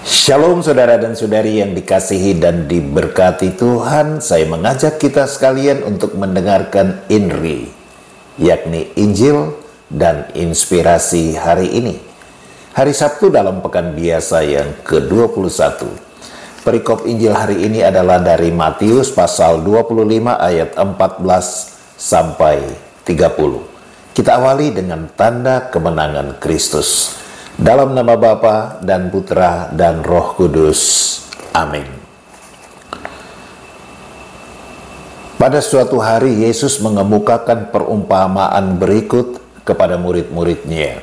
Shalom saudara dan saudari yang dikasihi dan diberkati Tuhan. Saya mengajak kita sekalian untuk mendengarkan INRI, yakni Injil dan Inspirasi hari ini. Hari Sabtu dalam pekan biasa yang ke-21. Perikop Injil hari ini adalah dari Matius pasal 25 ayat 14 sampai 30. Kita awali dengan tanda kemenangan Kristus. Dalam nama Bapa dan Putra dan Roh Kudus. Amin. Pada suatu hari Yesus mengemukakan perumpamaan berikut kepada murid-muridnya.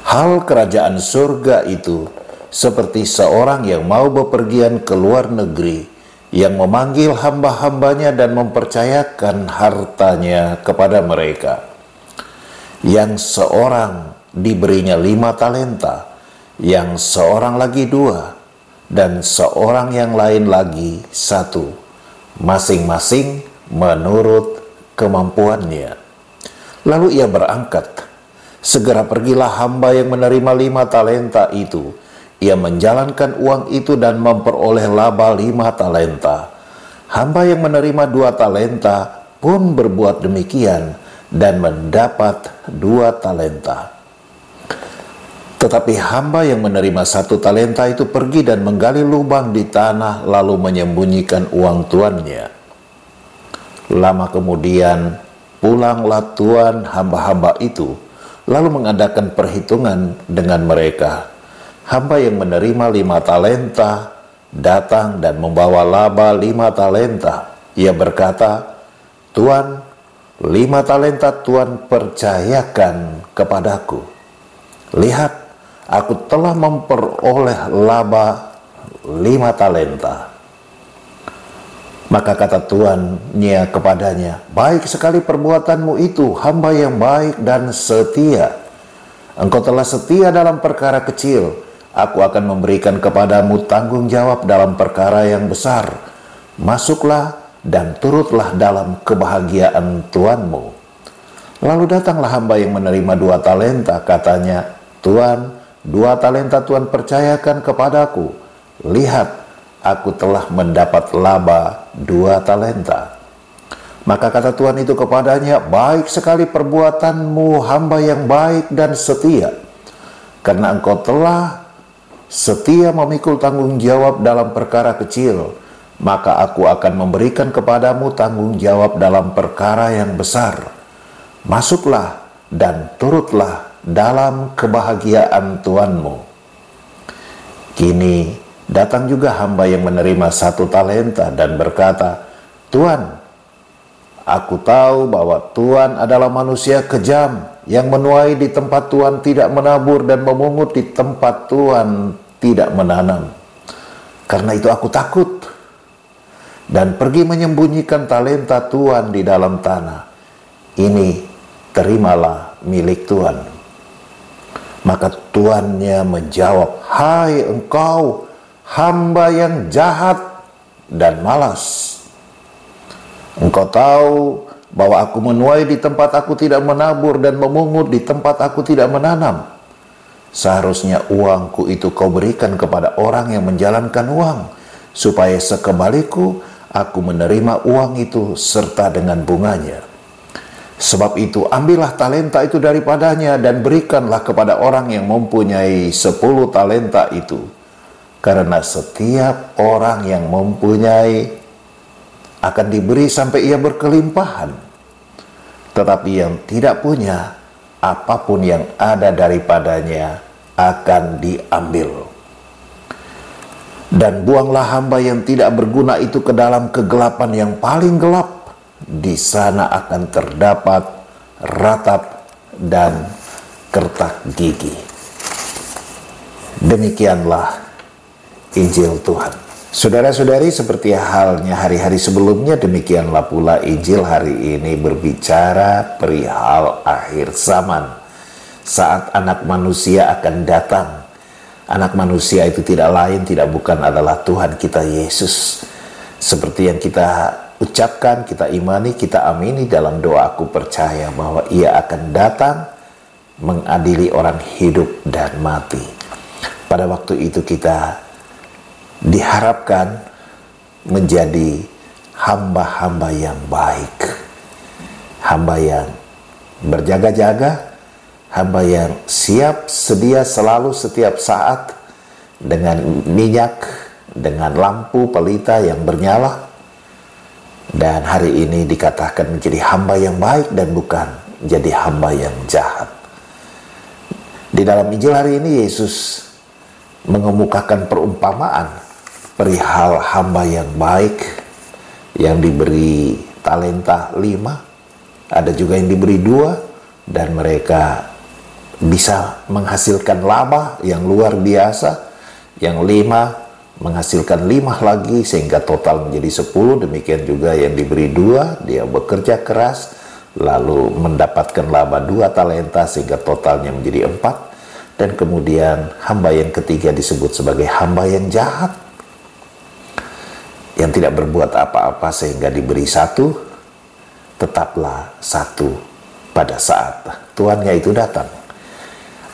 Hal kerajaan surga itu seperti seorang yang mau bepergian ke luar negeri, yang memanggil hamba-hambanya dan mempercayakan hartanya kepada mereka. Yang seorang diberinya 5 talenta, yang seorang lagi 2, dan seorang yang lain lagi 1, masing-masing menurut kemampuannya. Lalu ia berangkat. Segera pergilah hamba yang menerima 5 talenta itu. Ia menjalankan uang itu dan memperoleh laba 5 talenta. Hamba yang menerima 2 talenta pun berbuat demikian dan mendapat 2 talenta. Tetapi hamba yang menerima 1 talenta itu pergi dan menggali lubang di tanah, lalu menyembunyikan uang tuannya. Lama kemudian pulanglah tuan hamba-hamba itu, lalu mengadakan perhitungan dengan mereka. Hamba yang menerima 5 talenta datang dan membawa laba 5 talenta. Ia berkata, "Tuan, 5 talenta Tuan percayakan kepadaku. Lihat, aku telah memperoleh laba 5 talenta." Maka kata tuannya kepadanya, "Baik sekali perbuatanmu itu, hamba yang baik dan setia. Engkau telah setia dalam perkara kecil, aku akan memberikan kepadamu tanggung jawab dalam perkara yang besar. Masuklah dan turutlah dalam kebahagiaan tuanmu." Lalu datanglah hamba yang menerima 2 talenta, katanya, "Tuan, 2 talenta Tuan percayakan kepadaku. Lihat, aku telah mendapat laba 2 talenta." Maka kata Tuan itu kepadanya, "Baik sekali perbuatanmu, hamba yang baik dan setia. Karena engkau telah setia memikul tanggung jawab dalam perkara kecil, maka aku akan memberikan kepadamu tanggung jawab dalam perkara yang besar. Masuklah dan turutlah dalam kebahagiaan tuanmu." Kini datang juga hamba yang menerima 1 talenta dan berkata, "Tuan, aku tahu bahwa Tuan adalah manusia kejam, yang menuai di tempat Tuan tidak menabur dan memungut di tempat Tuan tidak menanam. Karena itu aku takut dan pergi menyembunyikan talenta Tuan di dalam tanah. Ini terimalah milik Tuan." Maka tuannya menjawab, "Hai engkau, hamba yang jahat dan malas. Engkau tahu bahwa aku menuai di tempat aku tidak menabur dan memungut di tempat aku tidak menanam. Seharusnya uangku itu kau berikan kepada orang yang menjalankan uang, supaya sekembaliku aku menerima uang itu serta dengan bunganya. Sebab itu ambillah talenta itu daripadanya dan berikanlah kepada orang yang mempunyai 10 talenta itu. Karena setiap orang yang mempunyai akan diberi sampai ia berkelimpahan. Tetapi yang tidak punya, apapun yang ada daripadanya akan diambil. Dan buanglah hamba yang tidak berguna itu ke dalam kegelapan yang paling gelap. Di sana akan terdapat ratap dan kertak gigi." Demikianlah Injil Tuhan. Saudara-saudari, seperti halnya hari-hari sebelumnya, demikianlah pula Injil hari ini berbicara perihal akhir zaman, saat anak manusia akan datang. Anak manusia itu tidak lain, tidak bukan adalah Tuhan kita Yesus. Seperti yang kita ucapkan, kita imani, kita amini dalam doa, aku percaya bahwa ia akan datang mengadili orang hidup dan mati. pada waktu itu kita diharapkan menjadi hamba-hamba yang baik, hamba yang berjaga-jaga, hamba yang siap sedia selalu setiap saat dengan minyak, dengan lampu pelita yang bernyala. Dan hari ini dikatakan menjadi hamba yang baik dan bukan jadi hamba yang jahat. Di dalam Injil hari ini Yesus mengemukakan perumpamaan perihal hamba yang baik yang diberi talenta 5, ada juga yang diberi 2, dan mereka bisa menghasilkan laba yang luar biasa. Yang 5 menghasilkan 5 lagi sehingga total menjadi 10. Demikian juga yang diberi 2, dia bekerja keras lalu mendapatkan laba 2 talenta sehingga totalnya menjadi 4. Dan kemudian hamba yang ketiga disebut sebagai hamba yang jahat, yang tidak berbuat apa-apa sehingga diberi 1, tetaplah 1 pada saat tuannya itu datang.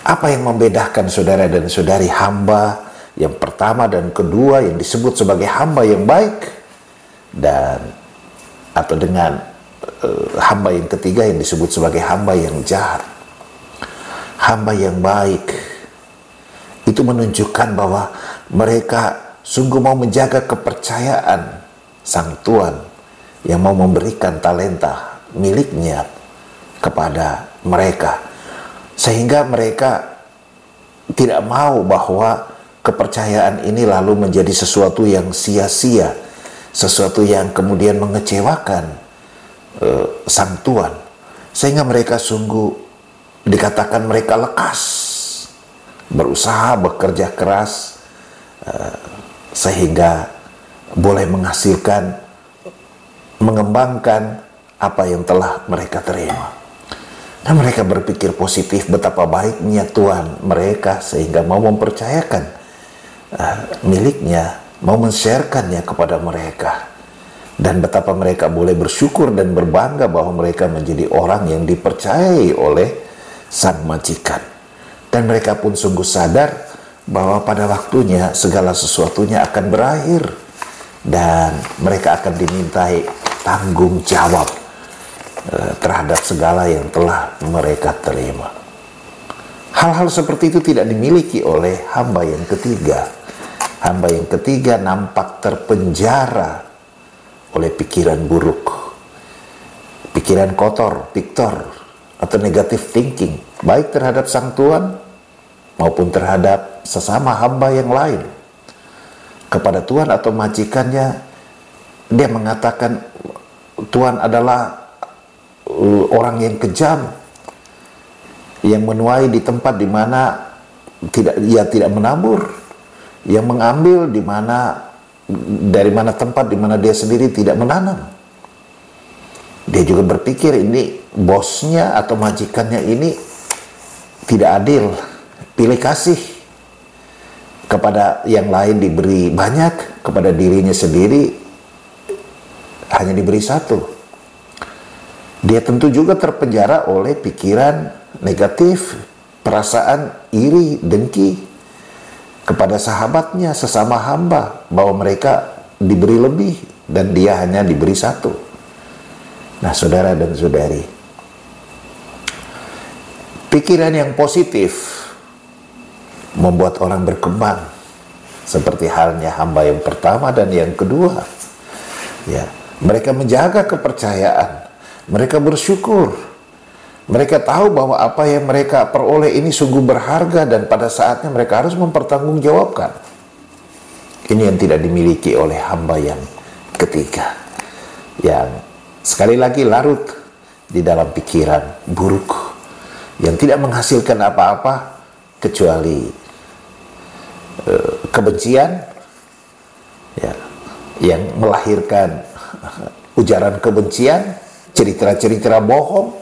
Apa yang membedakan saudara dan saudari hamba yang pertama dan kedua yang disebut sebagai hamba yang baik dan atau dengan hamba yang ketiga yang disebut sebagai hamba yang jahat? Hamba yang baik itu menunjukkan bahwa mereka sungguh mau menjaga kepercayaan sang tuan yang mau memberikan talenta miliknya kepada mereka, sehingga mereka tidak mau bahwa kepercayaan ini lalu menjadi sesuatu yang sia-sia, sesuatu yang kemudian mengecewakan sang tuan, sehingga mereka sungguh dikatakan mereka lekas, berusaha bekerja keras sehingga boleh menghasilkan, mengembangkan apa yang telah mereka terima. Dan mereka berpikir positif betapa baiknya Tuhan mereka sehingga mau mempercayakan miliknya, mau men-sharekannya kepada mereka. Dan betapa mereka boleh bersyukur dan berbangga bahwa mereka menjadi orang yang dipercayai oleh sang majikan. Dan mereka pun sungguh sadar bahwa pada waktunya segala sesuatunya akan berakhir dan mereka akan dimintai tanggung jawab terhadap segala yang telah mereka terima. Hal-hal seperti itu tidak dimiliki oleh hamba yang ketiga. Hamba yang ketiga nampak terpenjara oleh pikiran buruk, pikiran kotor, piktor, atau negative thinking, baik terhadap sang tuan maupun terhadap sesama hamba yang lain. Kepada tuan atau majikannya, dia mengatakan tuan adalah orang yang kejam, yang menuai di tempat di mana ia tidak menabur, yang mengambil dari mana tempat di mana dia sendiri tidak menanam. Dia juga berpikir ini bosnya atau majikannya ini tidak adil, pilih kasih. Kepada yang lain diberi banyak, kepada dirinya sendiri hanya diberi 1. Dia tentu juga terpenjara oleh pikiran negatif, perasaan iri, dengki kepada sahabatnya, sesama hamba, bahwa mereka diberi lebih dan dia hanya diberi 1. Nah, saudara dan saudari, pikiran yang positif membuat orang berkembang, seperti halnya hamba yang pertama dan yang kedua. Ya, mereka menjaga kepercayaan, mereka bersyukur, mereka tahu bahwa apa yang mereka peroleh ini sungguh berharga dan pada saatnya mereka harus mempertanggungjawabkan. Ini yang tidak dimiliki oleh hamba yang ketiga, yang sekali lagi larut di dalam pikiran buruk, yang tidak menghasilkan apa-apa kecuali kebencian, ya, yang melahirkan ujaran kebencian, cerita-cerita bohong,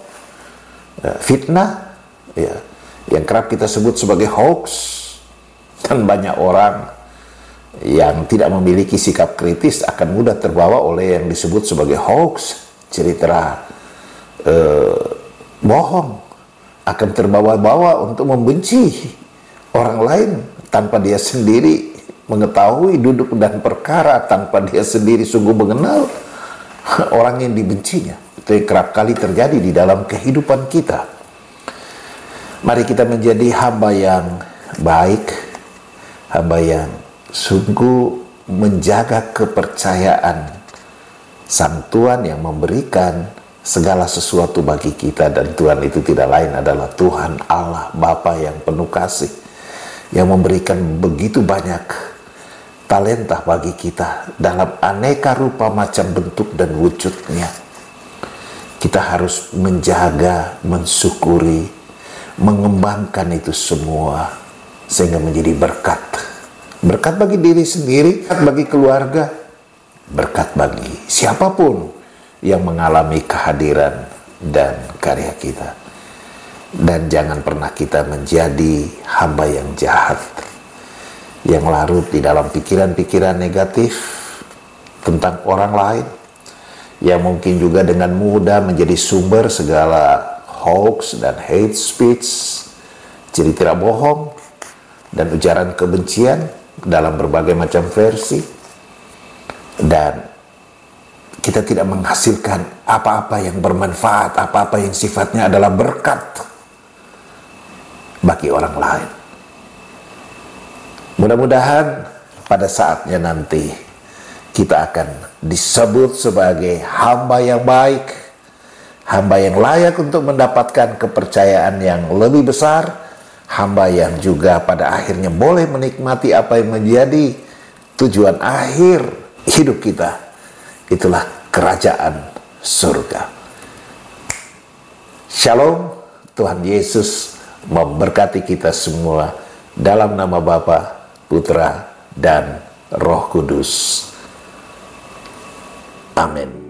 fitnah, ya, yang kerap kita sebut sebagai hoax. Dan banyak orang yang tidak memiliki sikap kritis akan mudah terbawa oleh yang disebut sebagai hoax, cerita bohong, akan terbawa-bawa untuk membenci orang lain tanpa dia sendiri mengetahui duduk dan perkara, tanpa dia sendiri sungguh mengenal orang yang dibencinya. Itu yang kerap kali terjadi di dalam kehidupan kita. Mari kita menjadi hamba yang baik, hamba yang sungguh menjaga kepercayaan Sang Tuhan yang memberikan segala sesuatu bagi kita, dan Tuhan itu tidak lain adalah Tuhan Allah Bapa yang penuh kasih, yang memberikan begitu banyak talenta bagi kita dalam aneka rupa macam bentuk dan wujudnya. Kita harus menjaga, mensyukuri, mengembangkan itu semua sehingga menjadi berkat. Berkat bagi diri sendiri, berkat bagi keluarga, berkat bagi siapapun yang mengalami kehadiran dan karya kita. Dan jangan pernah kita menjadi hamba yang jahat, yang larut di dalam pikiran-pikiran negatif tentang orang lain, yang mungkin juga dengan mudah menjadi sumber segala hoax dan hate speech, cerita bohong, dan ujaran kebencian dalam berbagai macam versi. Dan kita tidak menghasilkan apa-apa yang bermanfaat, apa-apa yang sifatnya adalah berkat bagi orang lain. Mudah-mudahan pada saatnya nanti kita akan disebut sebagai hamba yang baik, hamba yang layak untuk mendapatkan kepercayaan yang lebih besar, hamba yang juga pada akhirnya boleh menikmati apa yang menjadi tujuan akhir hidup kita. Itulah kerajaan surga. Shalom, Tuhan Yesus memberkati kita semua dalam nama Bapa, Putra, dan Roh Kudus. Amin.